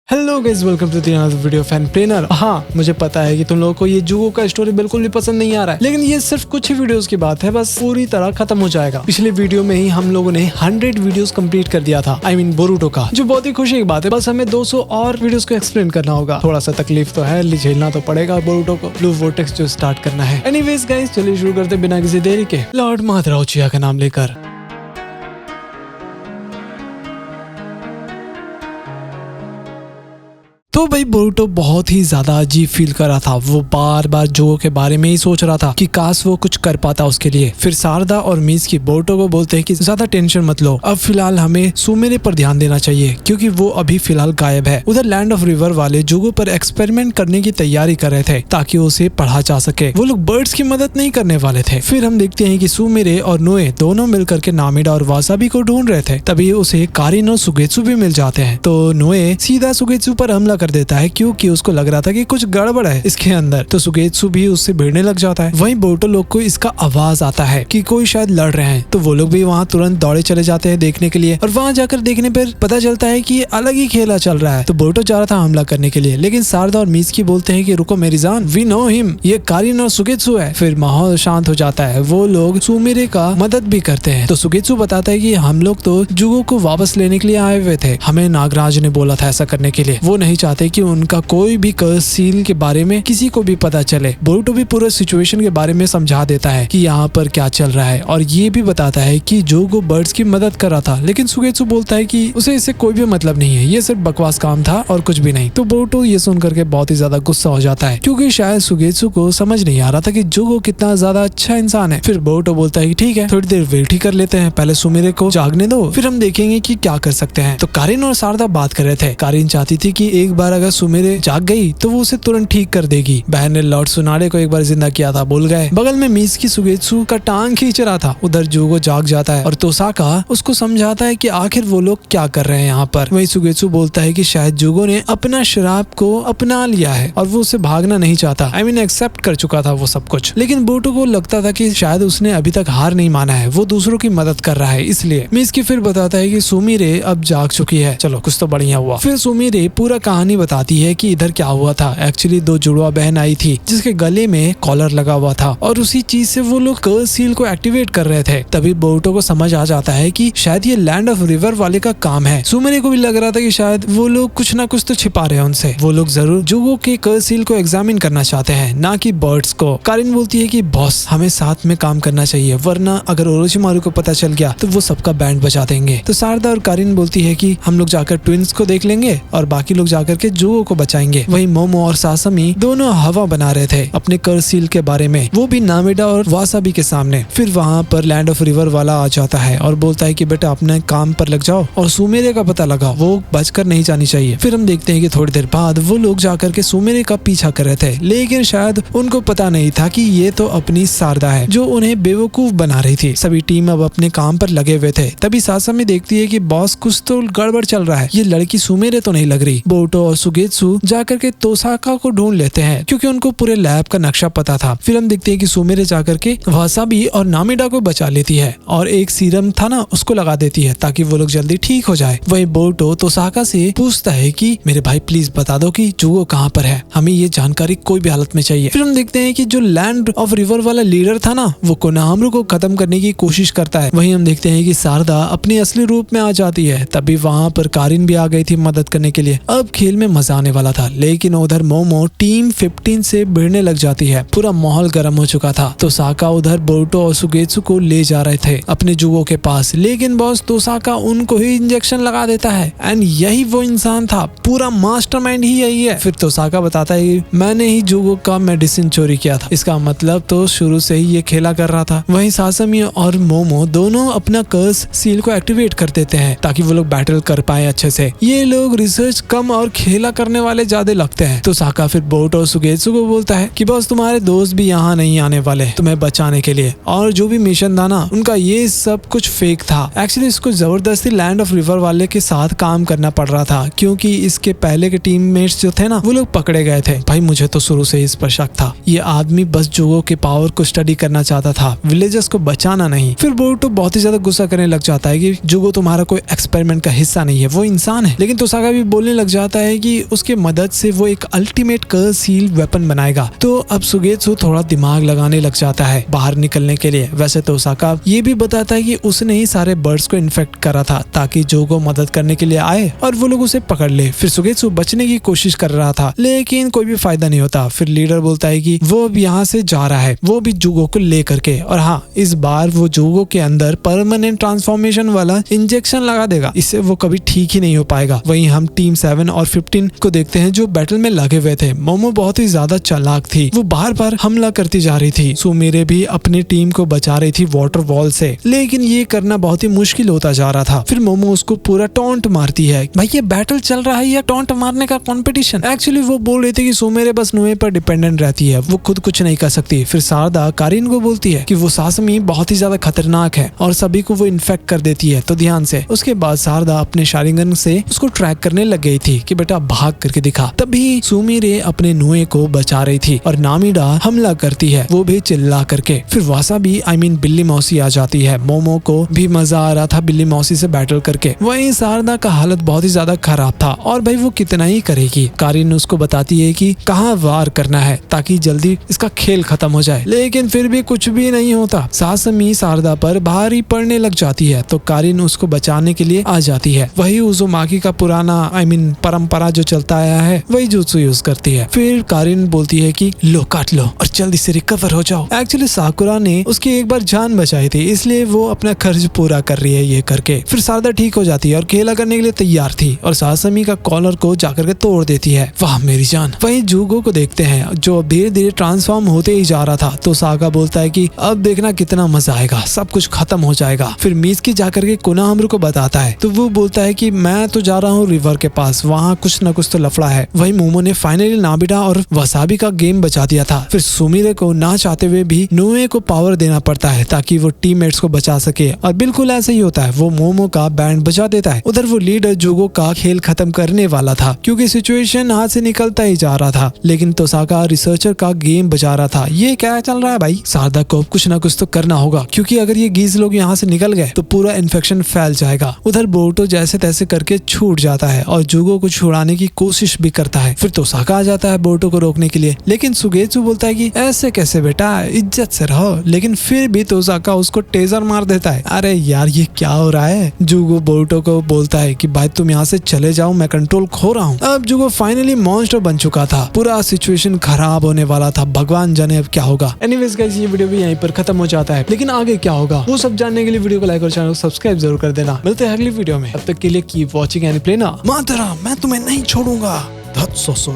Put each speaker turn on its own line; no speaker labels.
Hello guys, welcome to another video fan trainer. हाँ, मुझे पता है कि तुम लोगों को ये जुगो का स्टोरी बिल्कुल भी पसंद नहीं आ रहा है, लेकिन ये सिर्फ कुछ ही वीडियोस की बात है, बस पूरी तरह खत्म हो जाएगा। पिछले वीडियो में ही हम लोगों ने 100 वीडियोस कंप्लीट कर दिया था, आई मीन बोरुटो का, जो बहुत ही खुशी की बात है। बस हमें 200 और वीडियोस को एक्सप्लेन करना होगा। थोड़ा सा तकलीफ तो है, झेलना तो पड़ेगा बोरुटो को। ब्लू वोर्टेक्स जो स्टार्ट करना है। एनीवेज गाइस, चलिए शुरू करते बिना किसी देरी के, लॉर्ड मादरा उचिया का नाम लेकर। तो भाई बोरुटो बहुत ही ज्यादा अजीब फील कर रहा था। वो बार बार जुगो के बारे में ही सोच रहा था कि काश वो कुछ कर पाता उसके लिए। फिर सारदा और मिज़ुकी बोरुटो को बोलते हैं कि ज्यादा टेंशन मत लो, अब फिलहाल हमें सुमेरे पर ध्यान देना चाहिए क्योंकि वो अभी फिलहाल गायब है। उधर लैंड ऑफ रिवर वाले जुगो पर एक्सपेरिमेंट करने की तैयारी कर रहे थे ताकि उसे पढ़ा जा सके। वो लोग बर्ड्स की मदद नहीं करने वाले थे। फिर हम देखते हैं कि सुमेरे और नोए दोनों मिलकर के नामिडा और वासाबी को ढूंढ रहे थे। तभी उसे कारिन और सुगेत्सु भी मिल जाते हैं। तो नोए सीधा सुगेत्सु पर हमला कर देता है क्योंकि उसको लग रहा था कि कुछ गड़बड़ है इसके अंदर। तो सुगेत्सु भी उससे भिड़ने लग जाता है। वहीं बोरुटो लोग को इसका आवाज आता है कि कोई शायद लड़ रहे हैं। तो वो लोग भी वहाँ तुरंत दौड़े चले जाते हैं देखने के लिए। और वहाँ जाकर देखने पर पता चलता है कि अलग ही खेला चल रहा है। तो बोरुटो जा रहा था हमला करने के लिए, लेकिन सारदा और मिज़ुकी बोलते हैं कि रुको मेरी जान, वी नो हिम, ये कारिन और सुगेत्सु है। फिर माहौल शांत हो जाता है। वो लोग सुमेरे का मदद भी करते हैं। तो सुगेत्सु बताता है कि हम लोग तो जुगो को वापस लेने के लिए आए हुए थे, हमें नागराज ने बोला था ऐसा करने के लिए। वो नहीं चाहते कि उनका कोई भी कर्स सील के बारे में किसी को भी पता चले। बोरुटो भी पूरे सिचुएशन के बारे में समझा देता है कि यहाँ पर क्या चल रहा है, और ये भी बताता है कि जुगो बर्ड्स की मदद कर रहा था। लेकिन सुगेत्सु बोलता है कि उसे इससे कोई भी मतलब नहीं है, ये सिर्फ बकवास काम था और कुछ भी नहीं। तो बोरुटो ये सुन करके बहुत ही ज्यादा गुस्सा हो जाता है क्योंकि शायद सुगेत्सु को समझ नहीं आ रहा था कि जुगो कितना ज्यादा अच्छा इंसान है। फिर बोरुटो बोलता है कि ठीक है, थोड़ी देर वेट ही कर लेते हैं, पहले सुमेरे को जागने दो, फिर हम देखेंगे कि क्या कर सकते हैं। तो कारिन और सारदा बात कर रहे थे। कारिन चाहती थी कि एक बार अगर सुमेरे जाग गई तो वो उसे तुरंत ठीक कर देगी। बहन ने लॉर्ड सुनारे को एक बार जिंदा किया था, भूल गए। बगल में मिज़ुकी सुगेत्सु का टांग खींच रहा था। उधर जुगो जाग जाता है और तोसाका उसको समझाता है कि आखिर वो लोग क्या कर रहे हैं यहाँ पर। वही सुगेत्सु बोलता है कि शायद जुगो ने अपना शराब को अपना लिया है और वो उसे भागना नहीं चाहता, आई मीन एक्सेप्ट कर चुका था वो सब कुछ। लेकिन बोरुटो को लगता था कि शायद उसने अभी तक हार नहीं माना है, वो दूसरों की मदद कर रहा है इसलिए। मिज़ुकी फिर बताता है कि सुमिरे अब जाग चुकी है, चलो कुछ तो बढ़िया हुआ। फिर सुमिरे पूरा कहानी बताती है कि इधर क्या हुआ था। एक्चुअली दो जुड़वा बहन आई थी जिसके गले में कॉलर लगा हुआ था और उसी चीज से वो लोग कर्स सील को एक्टिवेट कर रहे थे। तभी बोरुटो को समझ आ जाता है कि शायद ये लैंड ऑफ रिवर वाले का काम है। सुमेरे को भी लग रहा था कि शायद वो लोग कुछ ना कुछ तो छिपा रहे हैं उनसे। वो लोग जरूर जुगो के कर्स सील को एग्जामिन करना चाहते हैं, ना कि बर्ड्स को। कारिन बोलती है कि बॉस, हमें साथ में काम करना चाहिए, वरना अगर ओरोचिमारू को पता चल गया तो वो सबका बैंड बजा देंगे। तो सारदा और कारिन बोलती है कि हम लोग जाकर ट्विंस को देख लेंगे और बाकी लोग जाकर के जुगो को बचाएंगे। वही मोमो और सासमी दोनों हवा बना रहे थे अपने कर्स सील के बारे में, वो भी नामिडा और वासाबी के सामने। फिर वहाँ पर लैंड ऑफ रिवर वाला आ जाता है और बोलता है कि बेटा अपने काम पर लग जाओ और सुमेरे का पता लगाओ, वो बचकर नहीं जानी चाहिए। फिर हम देखते हैं कि थोड़ी देर बाद वो लोग जाकर के सुमेरे का पीछा कर रहे थे, लेकिन शायद उनको पता नहीं था कि ये तो अपनी सारदा है जो उन्हें बेवकूफ बना रही थी। सभी टीम अब अपने काम पर लगे हुए थे। तभी सासमी देखती है कि बॉस कुछ तो गड़बड़ चल रहा है, ये लड़की सुमेरे तो नहीं लग रही। बोरुटो और सुगेत्सु जाकर के तोसाका को ढूंढ लेते हैं क्योंकि उनको पूरे लैब का नक्शा पता था। फिर हम देखते हैं कि सुमेरे जाकर के वासाबी और नामिडा को बचा लेती है और एक सीरम था ना उसको लगा देती है ताकि वो लोग जल्दी ठीक हो जाए। वही बोरुटो तोसाका से पूछता है कि मेरे भाई प्लीज बता दो कि जुगो कहाँ पर है, हमें ये जानकारी कोई भी हालत में चाहिए। फिर हम देखते हैं कि जो लैंड ऑफ रिवर वाला लीडर था ना वो कोनोहामारू को खत्म करने की कोशिश करता है। वहीं हम देखते हैं कि सारदा अपने असली रूप में आ जाती है। तभी वहाँ पर कारिन भी आ गई थी मदद करने के लिए। अब खेल में मजा आने वाला था, लेकिन उधर मोमो टीम 15 से भिड़ने लग जाती है। पूरा माहौल गर्म हो चुका था। तोसाका उधर बोरुटो और सुगेत्सु को ले जा रहे थे अपने जुगो के पास, लेकिन बॉस तोसाका उनको ही इंजेक्शन लगा देता है एंड यही वो इंसान था, पूरा मास्टरमाइंड ही यही है। फिर तोसाका बताता है मैंने ही जुगो का मेडिसिन चोरी किया था, इसका मतलब तो शुरू से ही ये खेला कर रहा था। वहीं सासमी और मोमो दोनों अपना कर्स सील को एक्टिवेट कर देते हैं ताकि वो लोग बैटल कर पाए अच्छे से। ये लोग रिसर्च कम और खेला करने वाले ज्यादा लगते हैं। तोसाका फिर बोरुटो और सुगेत्सु को बोलता है कि बॉस तुम्हारे दोस्त भी यहाँ नहीं आने वाले तुम्हें बचाने के लिए, और जो भी मिशन था ना उनका ये सब कुछ फेक था। एक्चुअली इसको जबरदस्ती लैंड ऑफ रिवर वाले के साथ काम करना पड़ रहा था क्योंकि इसके पहले के टीममेट्स जो थे ना वो लोग पकड़े गए थे। भाई मुझे तो शुरू से इस पर शक था, ये आदमी बस जुगो के पावर को स्टडी करना चाहता था, विलेजर्स को बचाना नहीं। फिर बोरुटो बहुत ही ज्यादा गुस्सा करने लग जाता है कि जुगो तुम्हारा कोई एक्सपेरिमेंट का हिस्सा नहीं है, वो इंसान है। लेकिन तोसाका भी बोलने लग जाता है है कि उसके मदद से वो एक अल्टीमेट कर्स हील वेपन बनाएगा। तो अब सुगेत्सु थोड़ा दिमाग लगाने लग जाता है बाहर निकलने के लिए। वैसे तो ओसाका ये भी बताता है कि उसने ही सारे बर्ड्स को इन्फेक्ट करा था ताकि जोगो मदद करने के लिए आए और वो लोग उसे पकड़ ले। फिर सुगेत्सु बचने की कोशिश कर रहा था लेकिन कोई भी फायदा नहीं होता। फिर लीडर बोलता है कि वो अब यहाँ से जा रहा है, वो भी जुगो को ले करके, और हाँ इस बार वो जुगो के अंदर परमानेंट ट्रांसफॉर्मेशन वाला इंजेक्शन लगा देगा, इससे वो कभी ठीक ही नहीं हो पाएगा। वहीं हम टीम 7 और 15 को देखते हैं जो बैटल में लगे हुए थे। मोमो बहुत ही ज्यादा चालाक थी, वो बार बार हमला करती जा रही थी। सुमिरे भी अपनी टीम को बचा रही थी वाटर वॉल से, लेकिन ये करना बहुत ही मुश्किल होता जा रहा था। फिर मोमो उसको पूरा टॉन्ट मारती है। भाई ये बैटल चल रहा है या टॉन्ट मारने का कंपटीशन? एक्चुअली वो बोल रही थी कि सुमिरे बस नुए पर डिपेंडेंट रहती है, वो खुद कुछ नहीं कर सकती। फिर शारदा कारिन को बोलती है कि वो सासमी बहुत ही ज्यादा खतरनाक है और सभी को वो इन्फेक्ट कर देती है, तो ध्यान से। उसके बाद शारदा अपने शारिंगन से उसको ट्रैक करने लग गई थी कि बेटा भाग करके दिखा। तभी सुमिरे अपने नुए को बचा रही थी और नामिडा हमला करती है, वो भी चिल्ला करके। फिर वासाबी बिल्ली मौसी आ जाती है। मोमो को भी मजा आ रहा था बिल्ली मौसी से बैटल करके। वहीं शारदा का हालत बहुत ही ज्यादा खराब था और भाई वो कितना ही करेगी। कारिन उसको बताती है कि कहाँ वार करना है ताकि जल्दी इसका खेल खत्म हो जाए, लेकिन फिर भी कुछ भी नहीं होता। सासमी शारदा पर भारी पड़ने लग जाती है तो कारिन उसको बचाने के लिए आ जाती है। वही उज़ुमाकी का पुराना परंपरा जो चलता आया है वही जुत्सु यूज करती है। फिर कारिन बोलती है कि लो काट लो और जल्दी से रिकवर हो जाओ। एक्चुअली साकुरा ने उसकी एक बार जान बचाई थी, इसलिए वो अपना खर्च पूरा कर रही है ये करके। फिर शारदा ठीक हो जाती है और खेला करने के लिए तैयार थी और सासमी का कॉलर को जाकर के तोड़ देती है। वाह मेरी जान। वहीं जुगो को देखते हैं जो धीरे धीरे ट्रांसफॉर्म होते ही जा रहा था। तो सागा बोलता है कि अब देखना कितना मजा आएगा, सब कुछ खत्म हो जाएगा। फिर मीज़की जाकर के कोनोहामारु को बताता है तो वो बोलता है कि मैं तो जा रहा हूँ रिवर के पास, वहाँ कुछ न कुछ तो लफड़ा है। वहीं मोमो ने फाइनली नाबिडा और वसाबी का गेम बचा दिया था। फिर सुमिरे को ना चाहते हुए भी नुए को पावर देना पड़ता है ताकि वो टीममेट्स को बचा सके और बिल्कुल ऐसा ही होता है, वो मोमो का बैंड बजा देता है। उधर वो लीडर जुगो का खेल खत्म करने वाला था क्योंकि सिचुएशन हाथ से निकलता ही जा रहा था, लेकिन तोसाका रिसर्चर का गेम बजा रहा था। ये क्या चल रहा है भाई? शारदा को कुछ ना कुछ तो करना होगा क्योंकि अगर ये गीज लोग यहाँ से निकल गए तो पूरा इन्फेक्शन फैल जाएगा। उधर बोरुटो जैसे तैसे करके छूट जाता है और जुगो को छुड़ाने की कोशिश भी करता है। फिर तोसाका आ जाता है बोरुटो को रोकने के लिए, लेकिन सुगेत्सु बोलता है कि ऐसे कैसे बेटा, इज्जत से रहो। लेकिन फिर भी तोसाका उसको टेजर मार देता है। अरे यार ये क्या हो रहा है? जुगो बोरुटो को बोलता है कि भाई तुम यहाँ से चले जाओ, मैं कंट्रोल खो रहा हूँ। अब जुगो फाइनली मॉन्स्टर बन चुका था, पूरा सिचुएशन खराब होने वाला था, भगवान जाने अब क्या होगा। एनीवेज गाइस ये वीडियो भी यहीं पर खत्म हो जाता है, लेकिन आगे क्या होगा वो सब जानने के लिए वीडियो को लाइक और चैनल को सब्सक्राइब जरूर कर देना। मिलते हैं अगली वीडियो में, तब तक के लिए कीप वॉचिंग एनी प्ले ना। मातरा मैं तुम्हें नहीं छोड़ूंगा। धत ससुर।